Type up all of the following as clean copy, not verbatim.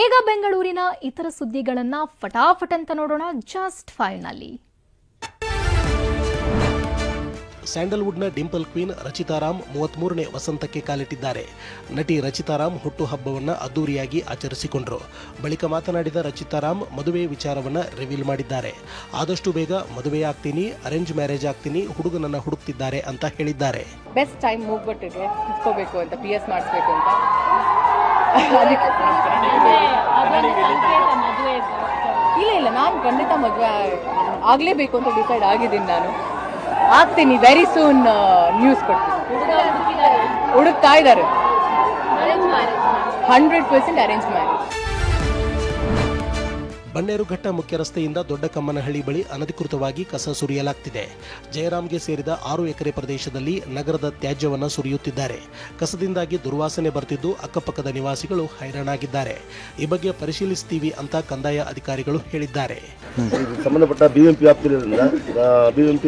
ಈಗ ಬೆಂಗಳೂರಿನ ಇತರ ಸುದ್ದಿಗಳನ್ನ ಫಟಾಫಟ್ ಅಂತ ನೋಡೋಣ ಜಸ್ಟ್ 5 ನಲ್ಲಿ. ಸ್ಯಾಂಡಲ್ವುಡ್ನ ಡಿಂಪಲ್ ಕ್ವೀನ್ ರಚಿತಾ ರಾಮ್ 33ನೇ ವಸಂತಕ್ಕೆ ಕಾಲಿಟ್ಟಿದ್ದಾರೆ. ನಟಿ ರಚಿತಾ ರಾಮ್ ಹುಟ್ಟುಹಬ್ಬವನ್ನು ಅದ್ದೂರಿಯಾಗಿ ಆಚರಿಸಿಕೊಂಡರು. ಬಳಿಕ ಮಾತನಾಡಿದ ರಚಿತಾ ರಾಮ್ ಮದುವೆ ವಿಚಾರವನ್ನ ರಿವೀಲ್ ಮಾಡಿದ್ದಾರೆ. ಆದಷ್ಟು ಬೇಗ ಮದುವೆ ಆಗ್ತೀನಿ, ಅರೇಂಜ್ ಮ್ಯಾರೇಜ್ ಆಗ್ತೀನಿ, ಹುಡುಗನನ್ನ ಹುಡುಕ್ತಿದ್ದಾರೆ ಅಂತ ಹೇಳಿದ್ದಾರೆ. ಬೆಸ್ಟ್ ಟೈಮ್ ಹೋಗ್ಬಿಟ್ಟಿದೆ, ಇಟ್ಕೋಬೇಕು ಅಂತ, PS ಮಾಡಿಸ್ಬೇಕು ಅಂತ. ಇಲ್ಲ ನಾನು ಖಂಡಿತ ಮದುವೆ ಆಗಲೇಬೇಕು ಅಂತ ಡಿಸೈಡ್ ಆಗಿದ್ದೀನಿ. ನಾನು ಆಗ್ತೀನಿ, ವೆರಿ ಸೂನ್ ನ್ಯೂಸ್ ಕೊಡ್ತೀನಿ. ಹುಡುಕ್ತಾ ಇದ್ದಾರೆ, 100% ಅರೇಂಜ್ ಮ್ಯಾರೇಜ್. ಬನ್ನೇರುಘಟ್ಟ ಮುಖ್ಯ ರಸ್ತೆಯಿಂದ ದೊಡ್ಡಕಮ್ಮನಹಳ್ಳಿ ಬಳಿ ಅನಧಿಕೃತವಾಗಿ ಕಸ ಸುರಿಯಲಾಗ್ತಿದೆ. ಜಯರಾಮ್ಗೆ ಸೇರಿದ 6 ಎಕರೆ ಪ್ರದೇಶದಲ್ಲಿ ನಗರದ ತ್ಯಾಜ್ಯವನ್ನು ಸುರಿಯುತ್ತಿದ್ದಾರೆ. ಕಸದಿಂದಾಗಿ ದುರ್ವಾಸನೆ ಬರ್ತಿದ್ದು ಅಕ್ಕಪಕ್ಕದ ನಿವಾಸಿಗಳು ಹೈರಾಣಾಗಿದ್ದಾರೆ. ಈ ಬಗ್ಗೆ ಪರಿಶೀಲಿಸ್ತೀವಿ ಅಂತ ಕಂದಾಯ ಅಧಿಕಾರಿಗಳು ಹೇಳಿದ್ದಾರೆ. ಸಂಬಂಧಪಟ್ಟ BMP ವ್ಯಾಪ್ತಿಯಿಂದ BMP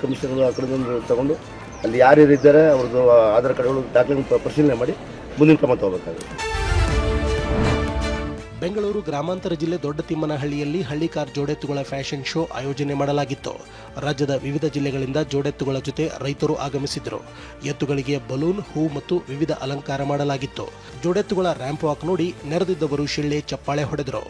ಕಮಿಷನರ್ ಆ ಕಡೆ ತಗೊಂಡು ಅಲ್ಲಿ ಯಾರ್ಯಾರು ಇದ್ದಾರೆ ಅವ್ರದ್ದು ಆಧಾರ್ ಕಾರ್ಡ್ಗಳು ದಾಖಲೆ ಪರಿಶೀಲನೆ ಮಾಡಿ ಮುಂದಿನ ಕ್ರಮ ತಗೋಬೇಕಾಗುತ್ತೆ. ಬೆಂಗಳೂರು ಗ್ರಾಮಾಂತರ ಜಿಲ್ಲೆ ದೊಡ್ಡತಿಮ್ಮನಹಳ್ಳಿಯಲ್ಲಿ ಹಳ್ಳಿಕಾರ್ ಜೋಡೆತ್ತುಗಳ ಫ್ಯಾಷನ್ ಶೋ ಆಯೋಜನೆ ಮಾಡಲಾಗಿತ್ತು. ರಾಜ್ಯದ ವಿವಿಧ ಜಿಲ್ಲೆಗಳಿಂದ ಜೋಡೆತ್ತುಗಳ ಜೊತೆ ರೈತರು ಆಗಮಿಸಿದ್ರು. ಎತ್ತುಗಳಿಗೆ ಬಲೂನ್, ಹೂ ಮತ್ತು ವಿವಿಧ ಅಲಂಕಾರ ಮಾಡಲಾಗಿತ್ತು. ಜೋಡೆತ್ತುಗಳ ರ್ಯಾಂಪ್ ವಾಕ್ ನೋಡಿ ನೆರೆದಿದ್ದವರು ಶಿಳ್ಳೆ ಚಪ್ಪಾಳೆ ಹೊಡೆದರು.